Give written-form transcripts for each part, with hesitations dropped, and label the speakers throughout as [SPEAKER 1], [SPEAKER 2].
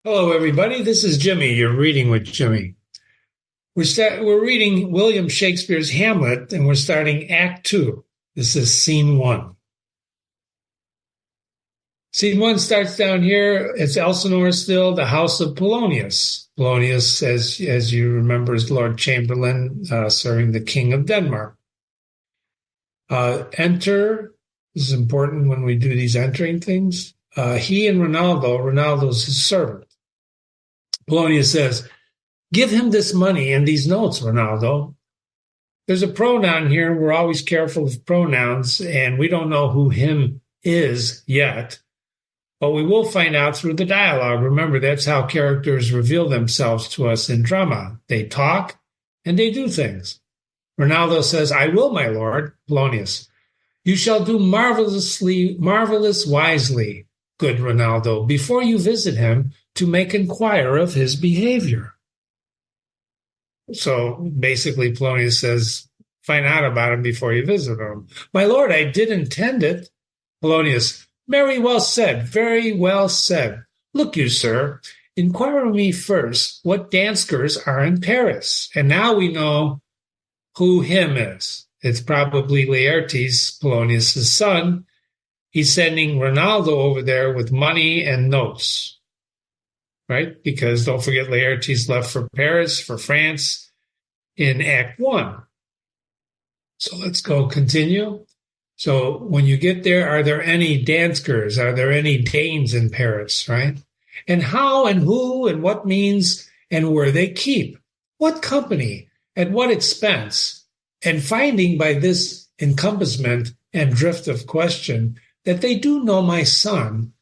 [SPEAKER 1] Hello, everybody. This is Jimmy. You're reading with Jimmy. We're reading William Shakespeare's Hamlet, and we're starting Act Two. This is Scene One. Scene One starts down here. It's Elsinore still, the house of Polonius. Polonius, as you remember, is Lord Chamberlain serving the King of Denmark. Enter. This is important when we do these entering things. He and Reynaldo. Reynaldo's his servant. Polonius says, "Give him this money and these notes, Reynaldo." There's a pronoun here. We're always careful of pronouns, and we don't know who him is yet, but we will find out through the dialogue. Remember, that's how characters reveal themselves to us in drama. They talk and they do things. Reynaldo says, "I will, my lord." Polonius, "You shall do marvelous wisely, good Reynaldo, before you visit him, to make inquire of his behavior." So basically, Polonius says, find out about him before you visit him. "My lord, I did intend it." Polonius, "Very well said, very well said. Look you, sir, inquire of me first what danskers are in Paris." And now we know who him is. It's probably Laertes, Polonius' son. He's sending Reynaldo over there with money and notes. Right? Because don't forget, Laertes left for Paris, for France, in Act 1. So let's go continue. So when you get there, are there any danskers? Are there any Danes in Paris, right? And how and who and what means and where they keep? What company? At what expense? And finding by this encompassment and drift of question that they do know my son,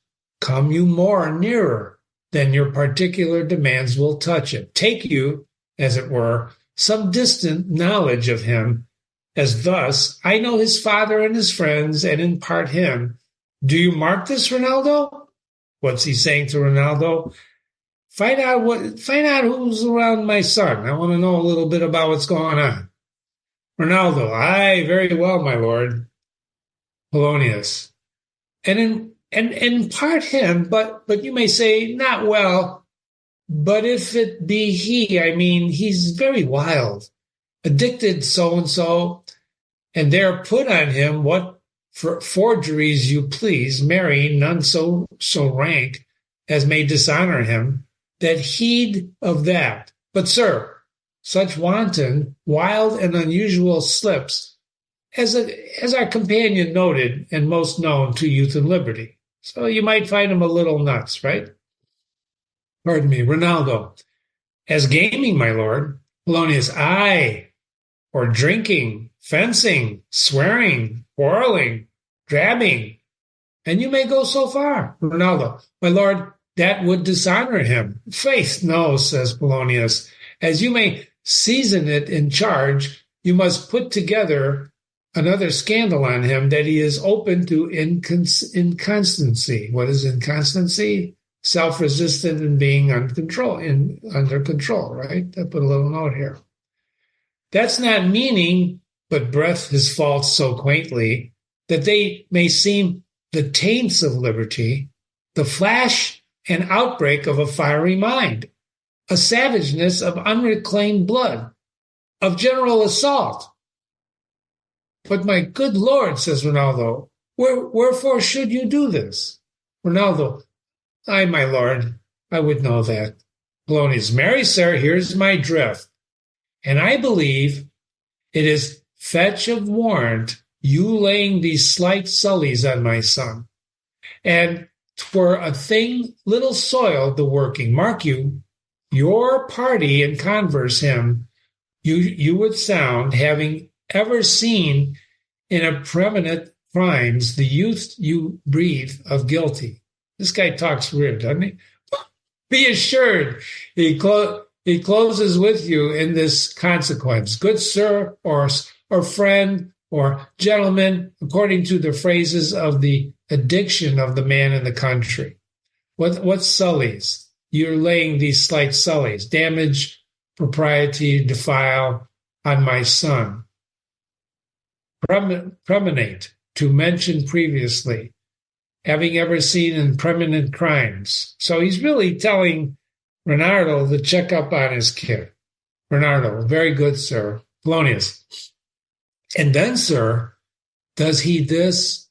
[SPEAKER 1] come you more nearer then your particular demands will touch it. Take you, as it were, some distant knowledge of him, as thus I know his father and his friends, and in part him. Do you mark this, Reynaldo? What's he saying to Reynaldo? Find out who's around my son. I want to know a little bit about what's going on. Reynaldo, aye, very well, my lord. Polonius, and in part him, but you may say, not well, but if it be he, I mean, he's very wild, addicted so-and-so, and there put on him what for forgeries you please, marry none so rank as may dishonor him, that heed of that. But, sir, such wanton, wild, and unusual slips, as our companion noted and most known to youth and liberty. So you might find him a little nuts, right? Pardon me, Reynaldo. As gaming, my lord. Polonius, aye, or drinking, fencing, swearing, quarreling, drabbing, and you may go so far. Reynaldo, my lord, that would dishonor him. Faith, no, says Polonius. As you may season it in charge, you must put together another scandal on him that he is open to inconstancy. What is inconstancy? Self-resistant and being under control, right? I put a little note here. That's not meaning, but breath his faults so quaintly, that they may seem the taints of liberty, the flash and outbreak of a fiery mind, a savageness of unreclaimed blood, of general assault. But my good lord, says Reynaldo, wherefore should you do this? Reynaldo, aye, my lord, I would know that. Polonius, marry, sir, here's my drift. And I believe it is fetch of warrant you laying these slight sullies on my son. And 'twere a thing little soiled the working. Mark you, your party and converse him, you would sound, having ever seen in a preeminent crimes the youth you breathe of guilty. This guy talks weird, doesn't he? Be assured, he closes with you in this consequence. Good sir, or friend, or gentleman, according to the phrases of the addiction of the man in the country. What sullies? You're laying these slight sullies. Damage, propriety, defile on my son. Preeminate, to mention previously, having ever seen in preeminent crimes. So he's really telling Reynaldo to check up on his kid. Reynaldo, very good, sir. Polonius. And then, sir, does he this?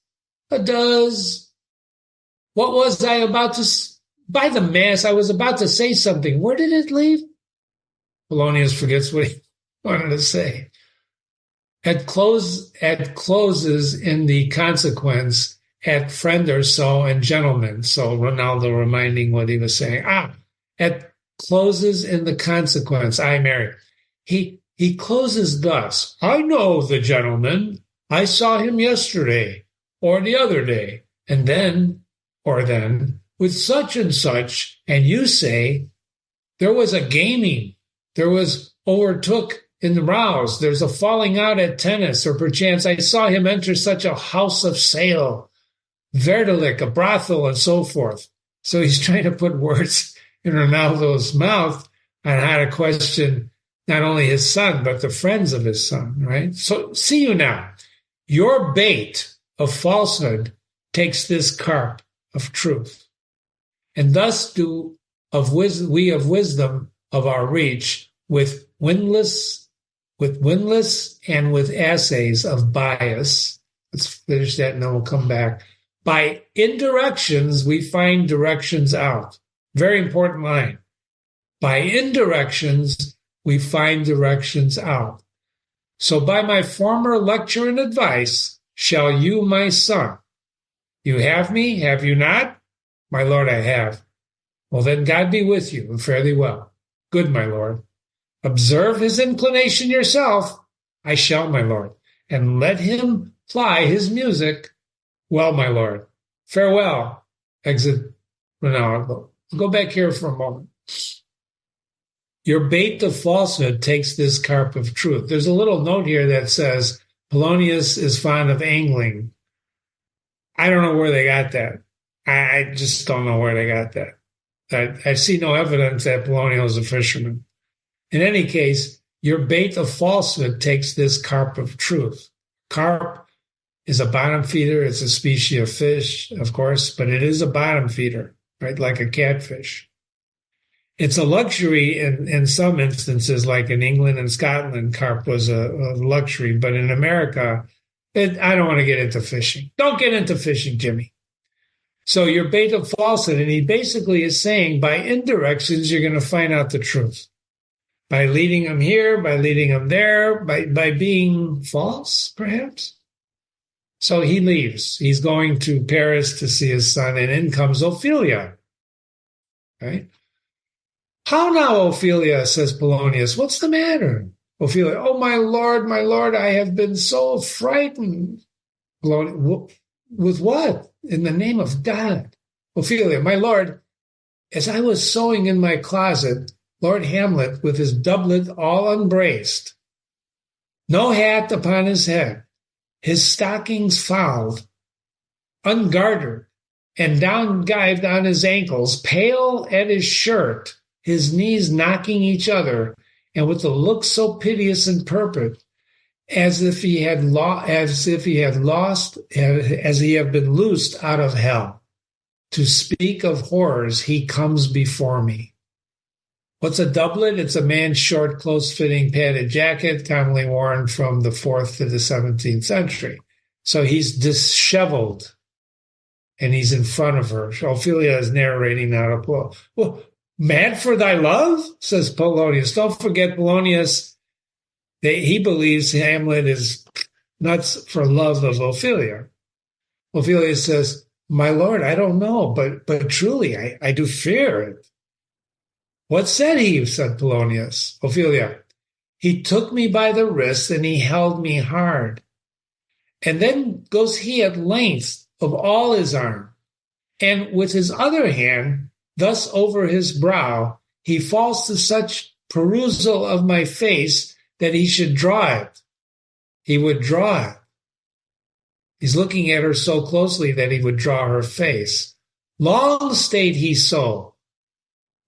[SPEAKER 1] Does. What was I about to, by the mass, I was about to say something. Where did it leave? Polonius forgets what he wanted to say. At closes in the consequence, at friend or so and gentlemen. So Reynaldo reminding what he was saying. At closes in the consequence, I marry. He closes thus. I know the gentleman. I saw him yesterday or the other day. And then, with such and such, and you say, there was a gaming. There was overtook in the rouse. There's a falling out at tennis, or perchance I saw him enter such a house of sale, verdelic, a brothel, and so forth. So he's trying to put words in Reynaldo's mouth on how to question not only his son, but the friends of his son, right? So see you now. Your bait of falsehood takes this carp of truth. And thus do we of wisdom of our reach with windless and with assays of bias. Let's finish that and then we'll come back. By indirections, we find directions out. Very important line. By indirections, we find directions out. So by my former lecture and advice, shall you, my son. You have me, have you not? My lord, I have. Well, then God be with you, and fare thee well. Good, my lord. Observe his inclination yourself. I shall, my lord. And let him ply his music. Well, my lord. Farewell. Exit Reynaldo. Go back here for a moment. Your bait of falsehood takes this carp of truth. There's a little note here that says Polonius is fond of angling. I don't know where they got that. I just don't know where they got that. I see no evidence that Polonius is a fisherman. In any case, your bait of falsehood takes this carp of truth. Carp is a bottom feeder. It's a species of fish, of course, but it is a bottom feeder, right? Like a catfish. It's a luxury in some instances, like in England and Scotland, carp was a luxury. But in America, I don't want to get into fishing. Don't get into fishing, Jimmy. So your bait of falsehood, and he basically is saying by indirections, you're going to find out the truth. By leading them here, by leading them there, by being false, perhaps. So he leaves. He's going to Paris to see his son, and in comes Ophelia. Right? How now, Ophelia, says Polonius. What's the matter? Ophelia, oh, my lord, I have been so frightened. Polonius, with what? In the name of God. Ophelia, my lord, as I was sewing in my closet, Lord Hamlet, with his doublet all unbraced, no hat upon his head, his stockings fouled, ungartered, and down-gyved on his ankles, pale at his shirt, his knees knocking each other, and with a look so piteous and purpose, as he had been loosed out of hell. To speak of horrors, he comes before me. What's a doublet? It's a man's short, close-fitting padded jacket, commonly worn from the 4th to the 17th century. So he's disheveled, and he's in front of her. Ophelia is narrating now. Well, mad for thy love, says Polonius. Don't forget Polonius. He believes Hamlet is nuts for love of Ophelia. Ophelia says, my lord, I don't know, but truly I do fear it. What said he? Said Polonius. Ophelia, he took me by the wrist and he held me hard. And then goes he at length of all his arm, and with his other hand, thus over his brow, he falls to such perusal of my face that he should draw it. He would draw it. He's looking at her so closely that he would draw her face. Long stayed he so.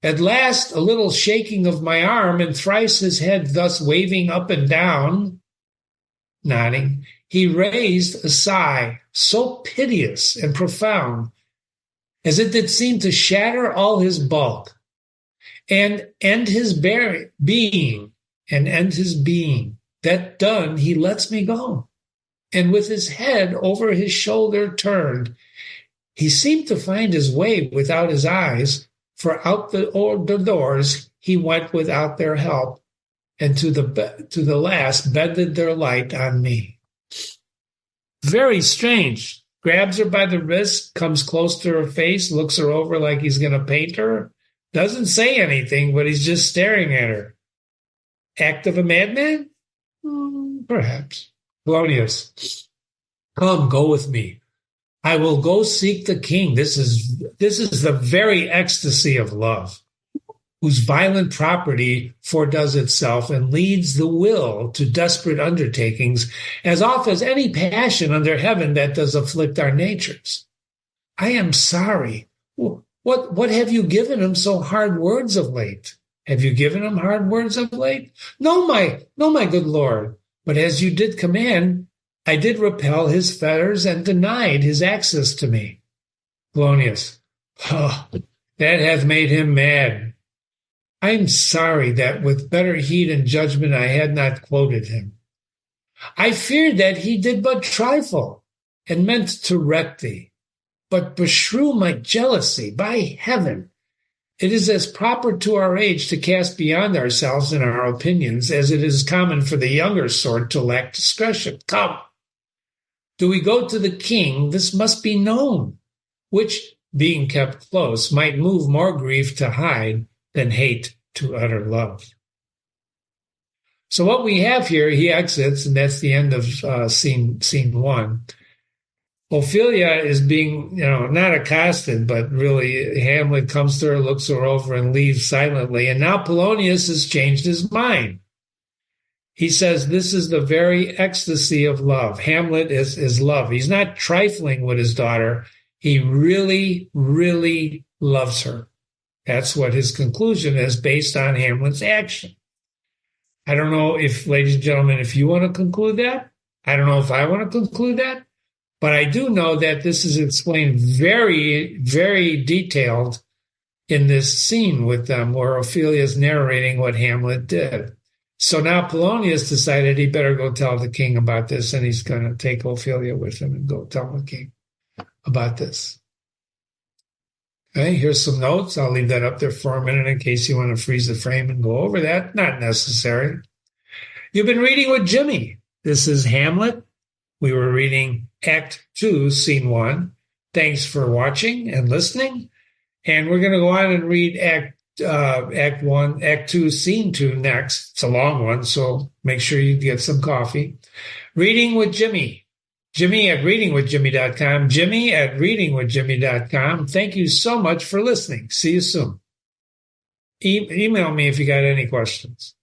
[SPEAKER 1] At last, a little shaking of my arm, and thrice his head thus waving up and down, nodding, he raised a sigh so piteous and profound as it did seem to shatter all his bulk and end his being, and end his being. That done, he lets me go. And with his head over his shoulder turned, he seemed to find his way without his eyes, for out the doors he went without their help, and to the last bended their light on me. Very strange. Grabs her by the wrist, comes close to her face, looks her over like he's going to paint her. Doesn't say anything, but he's just staring at her. Act of a madman? Perhaps. Polonius, come, go with me. I will go seek the king. This is the very ecstasy of love, whose violent property foredoes itself and leads the will to desperate undertakings, as oft as any passion under heaven that does afflict our natures. I am sorry. What have you given him so hard words of late? Have you given him hard words of late? No, my good lord. But as you did command, I did repel his fetters and denied his access to me. Polonius, that hath made him mad. I am sorry that with better heed and judgment I had not quoted him. I feared that he did but trifle, and meant to wreck thee, but beshrew my jealousy. By heaven, it is as proper to our age to cast beyond ourselves in our opinions as it is common for the younger sort to lack discretion. Come, do we go to the king? This must be known, which, being kept close, might move more grief to hide than hate to utter love. So what we have here, he exits, and that's the end of scene one. Ophelia is being, not accosted, but really Hamlet comes to her, looks her over, and leaves silently. And now Polonius has changed his mind. He says this is the very ecstasy of love. Hamlet is love. He's not trifling with his daughter. He really, really loves her. That's what his conclusion is based on Hamlet's action. I don't know if, ladies and gentlemen, if you want to conclude that. I don't know if I want to conclude that. But I do know that this is explained very, very detailed in this scene with them where Ophelia is narrating what Hamlet did. So now Polonius decided he better go tell the king about this, and he's going to take Ophelia with him and go tell the king about this. Okay, here's some notes. I'll leave that up there for a minute in case you want to freeze the frame and go over that. Not necessary. You've been reading with Jimmy. This is Hamlet. We were reading Act 2, Scene 1. Thanks for watching and listening. And we're going to go on and read Act 2, Scene 2 next. It's a long one, so make sure you get some coffee. Reading with Jimmy. Jimmy at readingwithjimmy.com. Jimmy at readingwithjimmy.com. Thank you so much for listening. See you soon. Email me if you got any questions.